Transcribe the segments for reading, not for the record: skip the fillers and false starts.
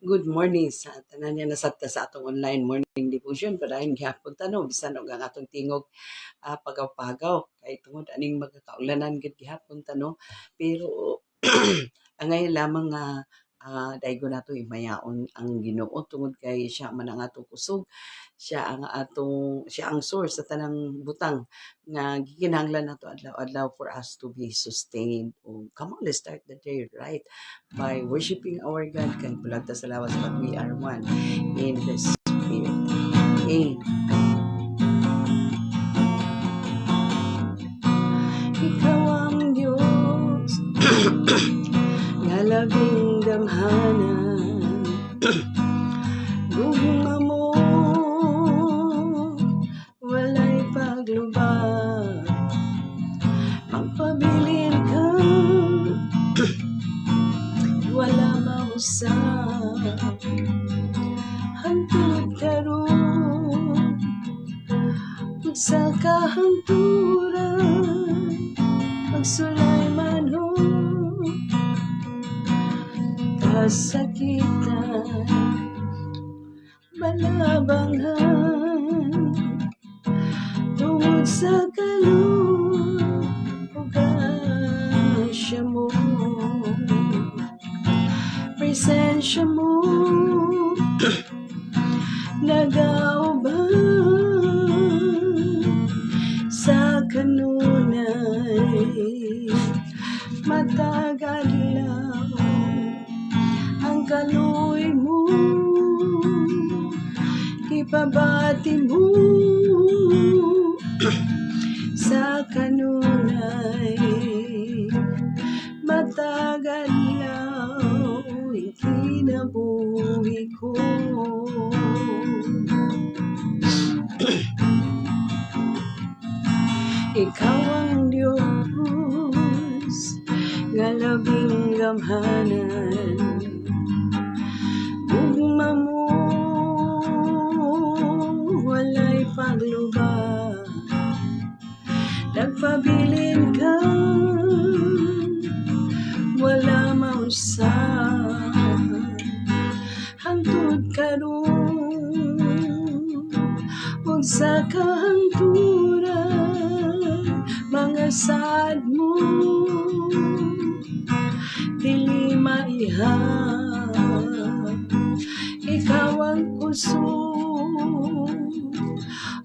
Good morning sa tanan niya nasabta sa atong online morning devotion. Padayon gihapon tanong bisan og ang atong tingog pagaw-pagaw kay tungod aning magkakaulanan gid gihapon tanong. Pero angay lamang nga daygo nato imayaon ang Ginoo tungod kay siya man ang atong kusog. Siya ang source sa tanang butang nga gikinahanglan nato adlaw-adlaw for us to be sustained. Come on, let's start the day right by worshiping our God kay bulag ta sa lawas but we are one in the Spirit. Amen. Ikaw ang Diyos nga labing damhanan, gugma mo walay paglubag, magpabilin ka wala mausap, hantod karon sa kahanturan, magsulay man ho kasakitan, malabanghan tungod sa kaloob ug grasya mo, presensya mo nagauban sa kanunay, matagalaw ang kaluoy mo, ipabati mo sa kanunay, matagalaw ang kinabuhi ko. Ikaw ang Diyos nga labing gamhanan, gugma mo walay paglubag, nagpabilin ka wala mausap, hangtod karon ug sa kahanturan, mga sad mo dili maihap. Ikaw ang kusog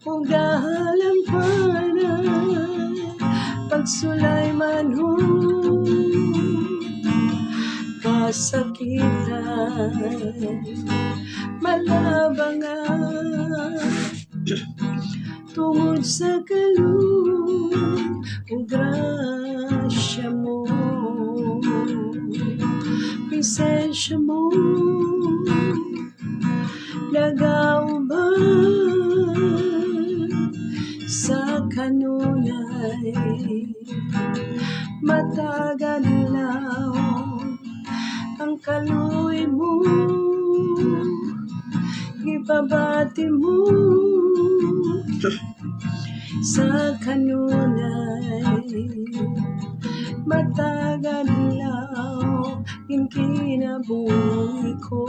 ug dahalampanan, pagsulay man ho kasakitan, malabangan tungod sa kaloob ug grasya mo, presensya mo nagauban sa kanunay, matagalaw ang kaluoy mo, ipabati mo sa kanunay, matagalaw ang kinabuhi ko.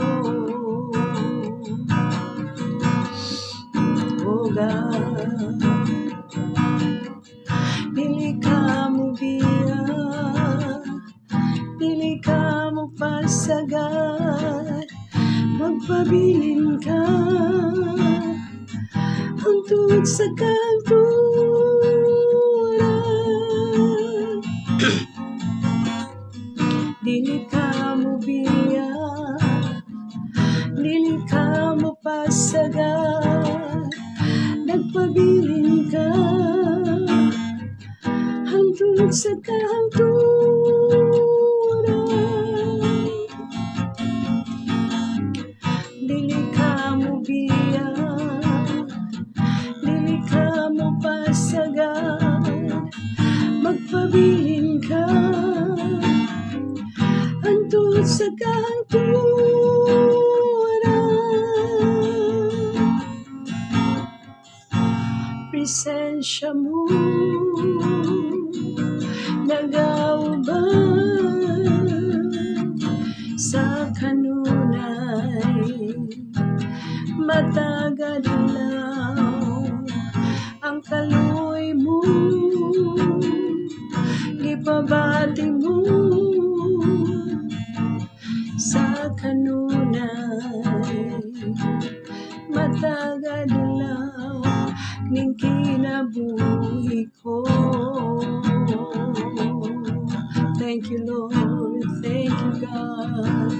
O God, dili ka mo biya, dili ka mo pasagat, magpabilin ka hangtod sa kanturan, dili ka mo biya, dili ka mo pasagat, nagpabilin ka hangtod sa kahanturan, dili ka mo biya, dili ka mo pasagat, magpabilin ka hangtod sa kahanturan, presensya mo nagauban sa kanunay, matagad lang ang kaluoy mo, gipabati mo sa kanunay, matagad lang ning kinabuhi ko. Thank you, Lord. Thank you, God.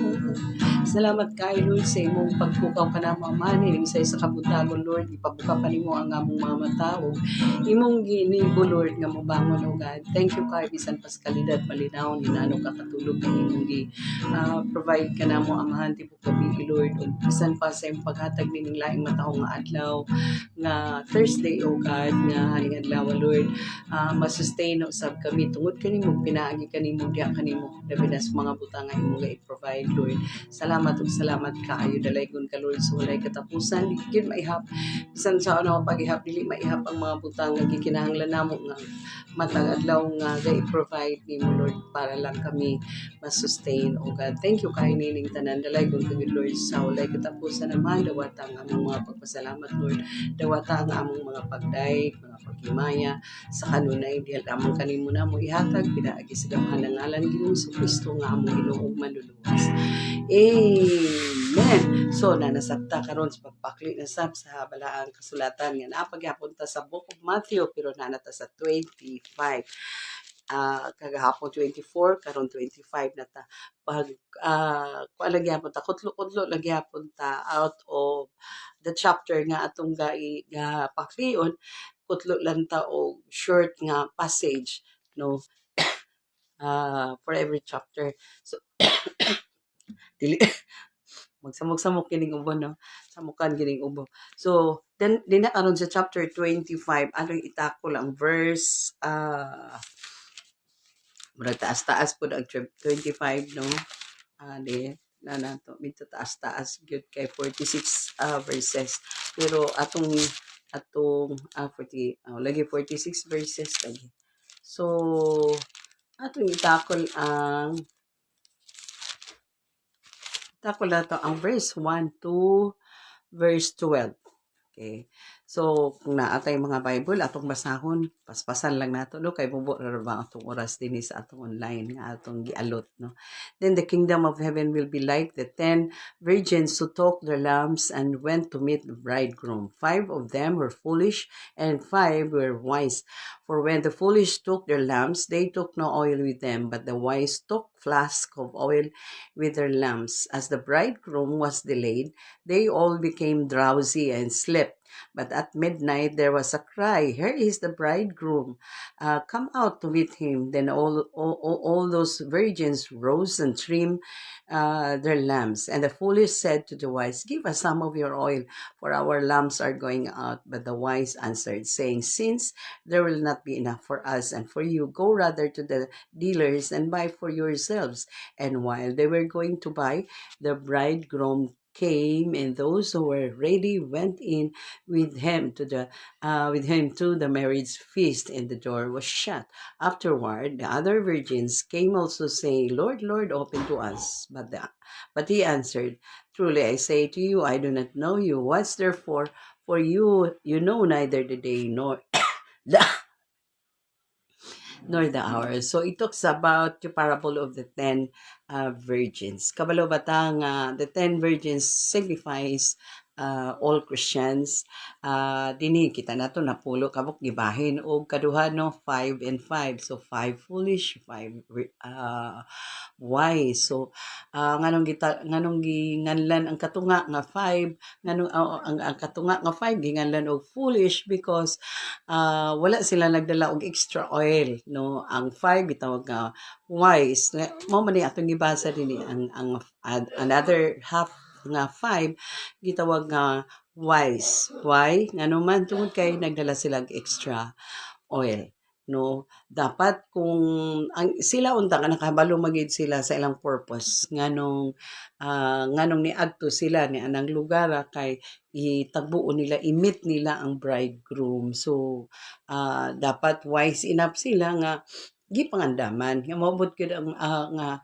Salamat kay Lord sa imong pagpukaw ka na mamanin sa isa kabutagon, Lord. Ipabuka pa nimo ang among mga mata o imong ginibo, Lord, nga mobangon, O God. Thank you kay bisan pas kalidad malinaw ni nano kakatulog ng imong provide ka na mo amahan tipo gabi, Lord. O bisan pa sa imong paghatag nining laing matahong nga adlaw nga Thursday, O God, nga haning adlaw, Lord. Masustain usab kami tungod kanimo pinaagi kanimo diha kanimo labi na sa mga butang nga imong i-provide, Lord. Salamat kaayo dalaygon ka, Lord, sa walay katapusan. Di gid maihap bisan sa ano paghihap dili maihap ang mga butang nga gikinahanglan namo nga matag adlaw nga i-provide nimo, Lord, para lang kami masustain, O God. Thank you kay nining tanan dalaygon ka, Lord, sa walay katapusan naman. Dawata ang among mga pagpasalamat, Lord. Dawata ang among mga pagdayeg, mga paghimaya sa kanunay diha lamang kanimo na mo ihatag pinaagi sa gamhanan ngalan Ginoong Kristo nga among Ginoo ug manluluwas. Amen. So, nanasabta karon sa pagpakli na sa balaang kasulatan nga napagyapon ta sa Book of Matthew pero nanata sa 25. Kagahapon 24 karon 25 na ta. Pag kuan lang gyapon ta kutlo-kutlo lang gyapon ta out of the chapter nga atong paklion, kutlo lang ta og short nga passage, no, for every chapter. So dili magsamok-samok kining ubo, no, samukan kining ubo. So then din na karon sa chapter 25 anong itakol ang verse murag taas-taas pud ang 25, no, di na nato medyo taas-taas gyud kay 46 verses pero atong 40 lagi 46 verses lagi. So atong itakol nato ang verse 1 to verse 12. Okay. So, kung naatay mga Bible, atong basahon, paspasan lang nato, no? Kay bubo ra ba atong oras din sa atong online nga atong gialot, no? Then the kingdom of heaven will be like the 10 virgins who took their lamps and went to meet the bridegroom. 5 of them were foolish and 5 were wise. For when the foolish took their lamps, they took no oil with them, but the wise took flask of oil with their lamps. As the bridegroom was delayed, they all became drowsy and slept. But at midnight there was a cry, "Here is the bridegroom, come out to meet him." Then all those virgins rose and trimmed their lamps. And the foolish said to the wise, "Give us some of your oil, for our lamps are going out." But the wise answered, saying, "Since there will not be enough for us and for you, go rather to the dealers and buy for yourselves." And while they were going to buy, the bridegroom came, and those who were ready went in with him to the marriage feast, and the door was shut. Afterward, the other virgins came also, saying, "Lord, Lord, open to us." But he answered, "Truly I say to you, I do not know you. What's therefore for you? You know neither the day nor the hour." So it talks about the parable of the 10 virgins. Kabalo batang the 10 virgins signifies all Christians. Dinhi kita nato napulo kabuk gibahin og kaduha, no, 5 and 5. So 5 foolish, 5 wise. So nganong ginganlan ang katunga nga 5, nganong ang katunga nga 5 ginganlan og foolish because wala sila nagdala og extra oil, no. Ang 5 gitawag nga wise. Mao man ni atong gibasa dinhi ang another half nga 5 gitawag nga wise. Why? Ngano man tungod kay nagdala sila og extra oil, no. Dapat kung sila unta nga nakabalo magid sila sa ilang purpose nganong niadto sila ni anang lugar kay itagbuo nila, i-meet nila ang bridegroom. So dapat wise enough sila nga gipangandaman nga maabot gyud ang nga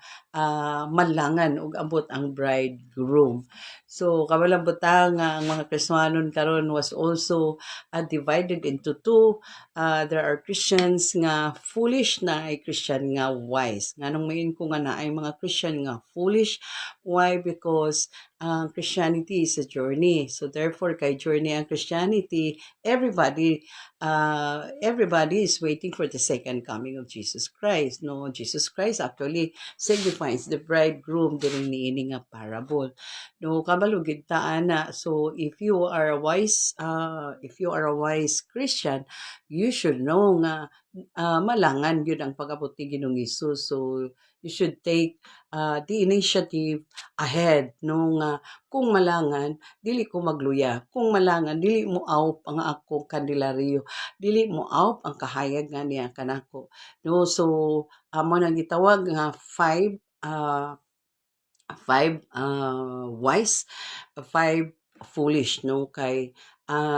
malangan ug abot ang bridegroom. So kawalang butang nga ang mga Kristiyanon karon was also divided into two. There are Christians nga foolish na ay Christian nga wise. Nganong main ko nga na ay mga Christian nga foolish. Why? Because Christianity is a journey. So therefore, kay journey ang Christianity, everybody is waiting for the second coming of Jesus Christ. No, Jesus Christ actually signifies the bridegroom during niini nga parable. No, kabalugid ta ana. So if you are a wise Christian, you should know nga malangan gyud ang pag-abot ni Ginoong Hesus. So you should take the initiative ahead no nga kung malangan dili ko magluya, kung malangan dili mo awp ang akong kandilaryo, dili mo awp ang kahayag nga niya kanako. No, so amo nang gitawag nga five wise, five foolish no kay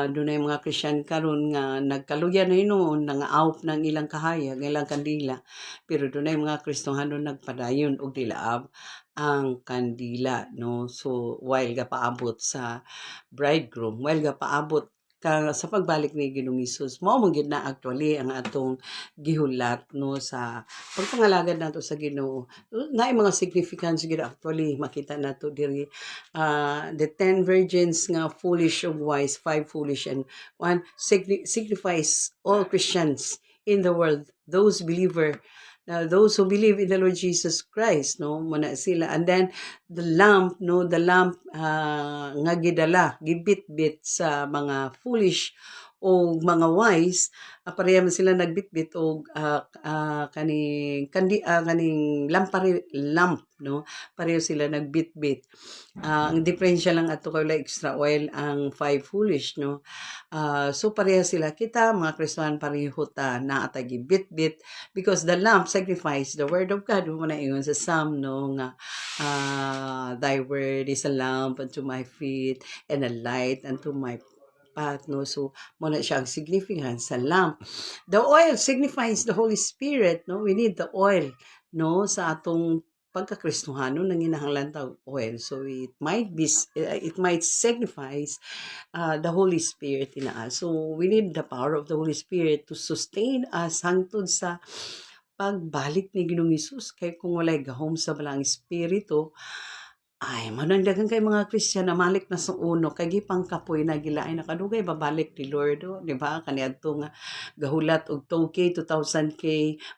dunay mga Christian karon nga nagkaluya na hinuon nangaawp ng ilang kahayag, ilang kandila, pero dunay mga Kristohanon nagpadayon og dilaab ang kandila no. So while gapaabot sa bridegroom, while gapaabot sa pagbalik ni Ginoong Hesus, mao man gid na actually ang atong gihulat no sa pagpangalagad nato sa Ginoo. Naay mga significance gid actually makita nato diri the 10 virgins nga foolish ug wise, 5 foolish and 1 signifies all Christians in the world, those those who believe in the Lord Jesus Christ, no, muna sila. And then the lamp, no, the lamp nga gidala, gibitbit sa mga foolish o mga wise, pareha man sila nagbitbit og kaning lamp, no, pareho sila nagbitbit. Ang diferensya lang ato kay extra oil ang 5 foolish, no. So pareha sila kita mga Kristohan pareho ta na atagi bit because the lamp signifies the word of God. Mo na ingon sa Psalm no nga thy word is a lamp unto my feet and a light unto my path, no. So mo na siya ang significance sa lamp. The oil signifies the Holy Spirit, no. We need the oil, no, sa atong pagkakristohano nang kinahanglan ta oil. So it might signifies the Holy Spirit in us. So we need the power of the Holy Spirit to sustain us hangtod sa pagbalik ni Ginoong Hesus. Kay kung walay gahom sa balang espiritu, ay manang daghang kay mga Kristiyan na malik na sa uno kay gipang kapoy na gilaay na kadugay babalik ni Lord, di ba? Kaniadto nga gahulat og 2K 2000K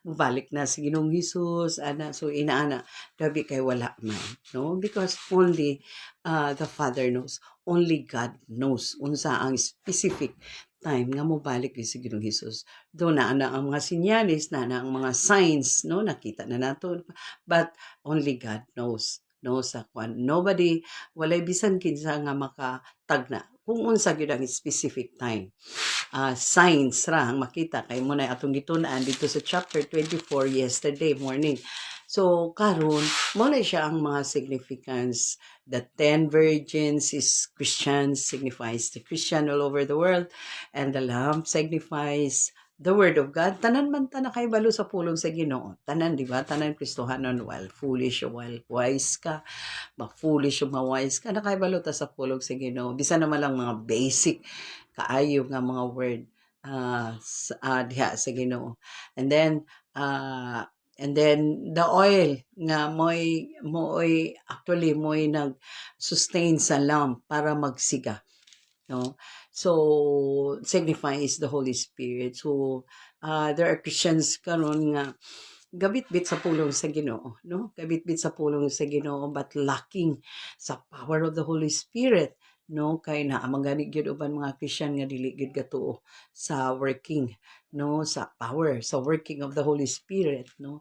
mubalik na si Ginoong Hesus ana. So inaana dabi kay wala man, no, because only the Father knows, only God knows unsa ang specific time nga mobalik si Ginoong Hesus. Do na ang mga sinyalis, na ang mga signs, no, nakita na nato, but only God knows, no, sa kwan. Nobody, walay bisan kinsa nga makatagna kung unsa gyud ang specific time. Signs ra ang makita kay mo na atong gitun-an dito sa chapter 24 yesterday morning. So karon mo na siya ang mga significance. The 10 virgins is Christians, signifies the Christian all over the world, and the lamp signifies the word of God. Tanan man ta nakaibalo sa pulong sa Ginoo. Tanan, di ba? Tanan Kristohanon, while foolish o while wise ka, ma-foolish o ma-wise ka, nakaibalo ta sa pulong sa Ginoo. Bisan naman lang mga basic kaayo nga mga word diha sa Ginoo. And then the oil nga mo'y actually mo'y nag-sustain sa lamp para magsiga, no. So signifies the Holy Spirit. So there are Christians karon nga gabit-bit sa pulong sa Ginoo, no, gabit-bit sa pulong sa Ginoo but lacking sa power of the Holy Spirit, no, kay naa gani gyud uban mga Christian nga dili gyud katuo sa working, no, sa power, sa working of the Holy Spirit, no.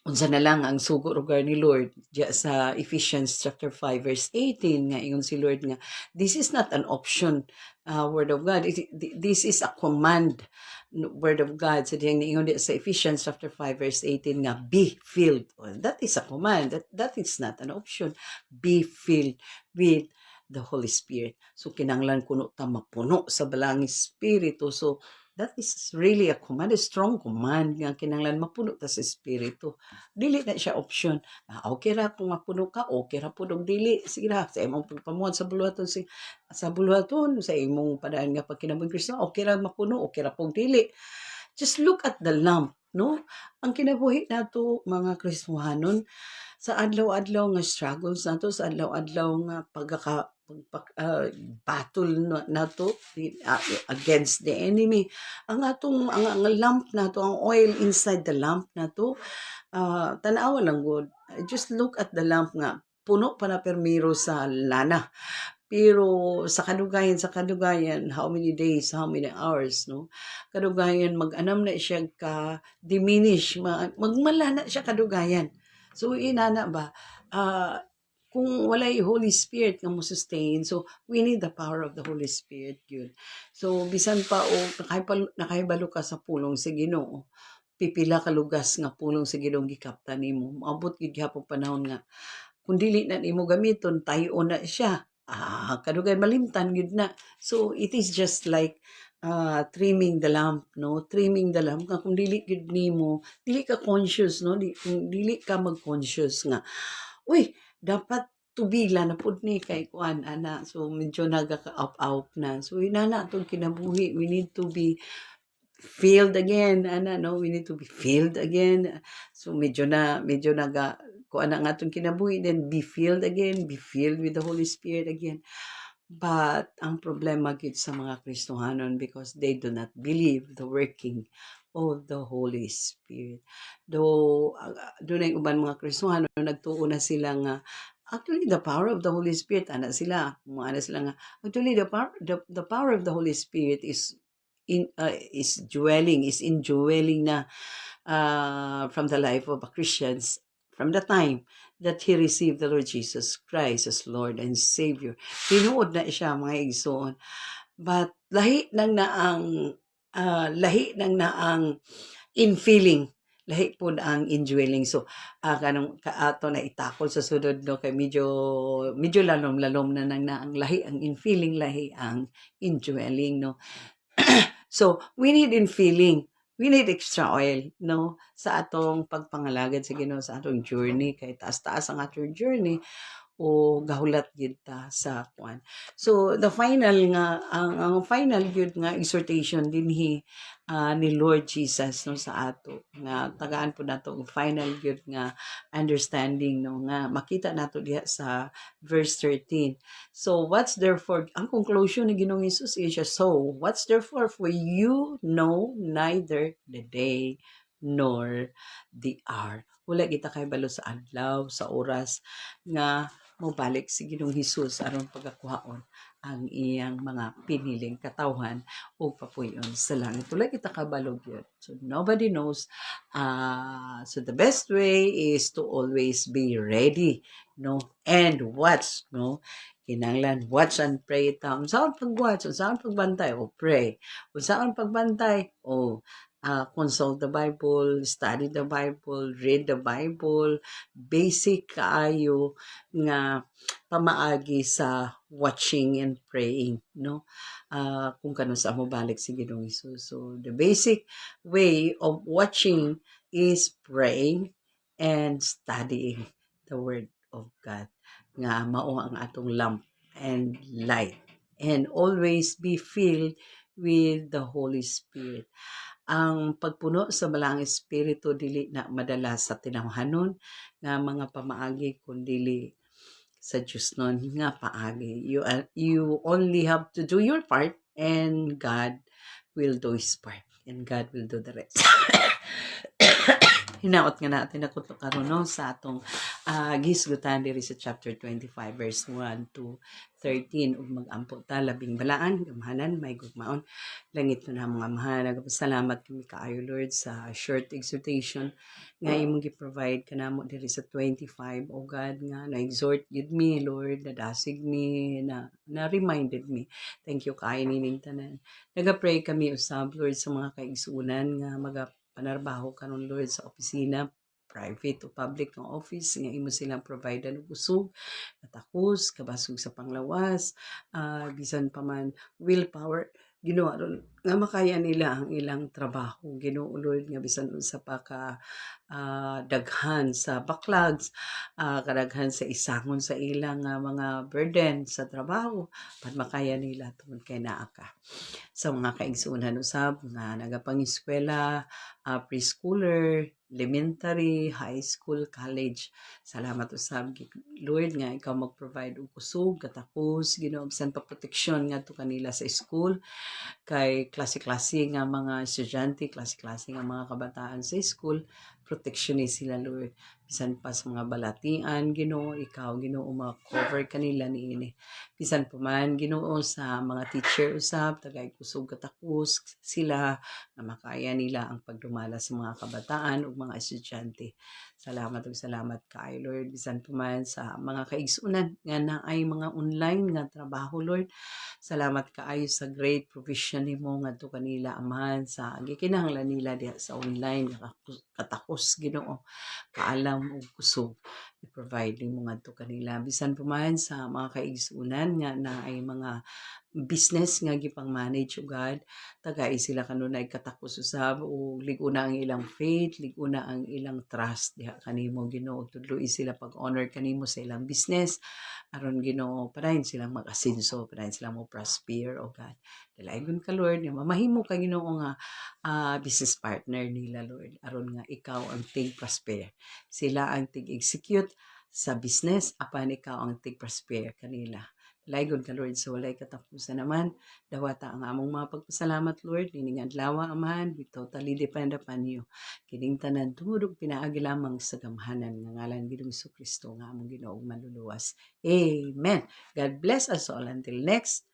Unsa na lang ang sugo lugar ni Lord diya sa Ephesians chapter 5 verse 18 nga ingon si Lord nga this is not an option word of God, this is a command word of God. So diyang ingon diya sa Ephesians chapter 5 verse 18 nga be filled. Well, that is a command, that is not an option. Be filled with the Holy Spirit. So kinahanglan kuno ta mapuno sa balang espiritu. So That is really a command, a strong command nga kinahanglan mapuno ta sa espiritu. Dili na siya option. Okay ra kung mapuno ka, okay ra pud og dili. Sige ra sa imong pagpamuhat sa buluhaton sa buluhaton sa imong padaan nga pagkinabuhi Kristo, okay ra mapuno, okay ra pud dili. Just look at the lamp, no? Ang kinabuhi nato mga Kristohanon sa adlaw-adlaw nga struggles nato, sa adlaw-adlaw nga battle nato against the enemy. Ang atong ang lamp nato, ang oil inside the lamp nato, tanawa lang good. Just look at the lamp nga puno pa na permiro sa lana. Pero sa kadugayan, how many days, how many hours, no? Kadugayan, mag-anam na siya ka-diminish, magmala na siya kadugayan. So, inana ba, kung walay Holy Spirit nga mo sustain, so we need the power of the Holy Spirit, yun. So, bisan pa o nakahibalo ka sa pulong sa Ginoo, pipila ka lugas nga pulong sa Ginoo gikapta nimo. Maabot gid gyapon panahon nga kung dili na nimo gamiton, tayo na siya. Kadugay malimtan gid na. So it is just like trimming the lamp, no? Trimming the lamp kung dili gid nimo, dili ka conscious, no? Kung dili ka mag-conscious nga. Uy, dapat tubila na pud ni kay kuan ana. So medyo nagaka-out na. So inana atong kinabuhi, we need to be filled again ana, no, we need to be filled again. So medyo naga kuan ang atong kinabuhi, then be filled again, be filled with the Holy Spirit again. But ang problema gid sa mga Kristohanon, because they do not believe the working of the Holy Spirit. Though dunay uban mga Kristohanon nagtuo na sila nga actually the power of the Holy Spirit ana sila nga actually the power of the Holy Spirit is indwelling na from the life of a Christians from the time that he received the Lord Jesus Christ as Lord and Savior. Tinuod na siya mga igsoon. But lahi nang naang infilling, lahi po ang indwelling. So kanong kaato na itakol sa sudod, no, kay medyo lalom na nang naang lahi ang infilling, lahi ang indwelling, no. So we need infilling, we need extra oil, no, sa atong pagpangalagad sa Ginoo, sa atong journey, kay taas-taas ang atong journey o gahulat gid ta sa kuan. So the final nga ang final gyud nga exhortation dinhi ni Lord Jesus, no, sa ato nga tagaan po nato ang final gyud nga understanding, no, nga makita nato diha sa verse 13. So what's therefore, ang conclusion ni Ginoong Hesus is siya, so what's therefore, for you know neither the day nor the hour. Wala kita kay balo sa adlaw, sa oras nga mobalik si Ginoong Hesus aron pagakuhaon ang iyang mga piniling katawhan o papuyon sa langit. Wala kita kabalog yun. So nobody knows. So the best way is to always be ready, no, and watch, no. Kinahanglan watch and pray ta. Saan pag-watch, saan pagbantay, o pray. Saan pagbantay, o consult the Bible, study the Bible, read the Bible, basic kaayo nga pamaagi sa watching and praying, no? Kung kano sa mo balik si Ginoong Hesus. So the basic way of watching is praying and studying the Word of God, nga mao ang atong lamp and light, and always be filled with the Holy Spirit. Ang pagpuno sa Malang Espiritu dili na madala sa tinamhanon nga mga pamaagi, kundi sa Diyos nun nga paagi. You only have to do your part, and God will do His part, and God will do the rest. Hinaot nga natin ako to karon, no, sa atong gisgutan diri sa chapter 25 verse 1 to 13 ug mag-ampo ta labing balaan gamahanan may gugmaon langit na mga mahal. Nagpasalamat kami kaayo Lord sa short exhortation nga imong gi-provide kanamo diri sa 25, oh God, nga na-exhort gid me Lord, nadasig me, na reminded me. Thank you kaayo nining tanan. Naga-pray kami usab Lord sa mga kaigsunan nga panarbaho karon Lord sa opisina, private o public ng office, nga imo silang provide og usog, katakos, kabasog sa panglawas, bisan pa man willpower, Ginoo aron nga makaya nila ang ilang trabaho, Ginoo Lord nga bisan unsa pa ka daghan sa backlogs, kadaghan sa isangon sa ilang mga burden sa trabaho, makaya nila tungod kay naa ka. Sa mga kaigsunan usab nga nagapang-eskwela, preschooler, elementary, high school, college. Salamat usab Lord nga ikaw mag-provide og kusog, katakos, Ginoo bisan pa proteksyon ngadto kanila sa school kay klase-klase nga mga estudyante, klase-klase nga mga kabataan sa school, proteksyon ni sila Lord. Bisan pa sa mga balatian, Ginoo, ikaw, Ginoo, ma-cover kanila niini. Bisan pa man, Ginoo, sa mga teacher usab, tagay kusog katakos sila, na makaya nila ang pagdumala sa mga kabataan ug mga estudyante. Salamat kaayo Lord. Bisan pa man sa mga kaigsunan nga naay mga online nga trabaho, Lord. Salamat kaayo sa great provision nimo ngadto kanila amahan sa gikinahanglan nila diha sa online katakos Ginoo kaalam ug kusog i-provide nimo ngadto kanila bisan pa man sa mga kaigsunan nga naay mga business nga gipang-manage ug God tagay sila kanunay katakos usab ug lig-una ang ilang faith, lig-una ang ilang trust diha kanimo Ginoo tudloi sila pag-honor kanimo sa ilang business aron Ginoo padayon silang mag-asenso padayon silang mo prosper o God dalaygon ka Lord nga mamahimo ka Ginoo nga business partner nila Lord aron nga ikaw ang tig-prosper sila ang tig-execute sa business apan ikaw ang tig-prosper kanila. Laygon ka Lord sa walay katapusan naman. Dawata ang among mga pagpasalamat Lord. Nining adlaw amahan, we totally depend upon you. Kining tanan tumudog pinaagi lamang sa gamhanan nga ngalan Ginoong Kristo nga among Ginoo ug manluluwas. Amen. God bless us all until next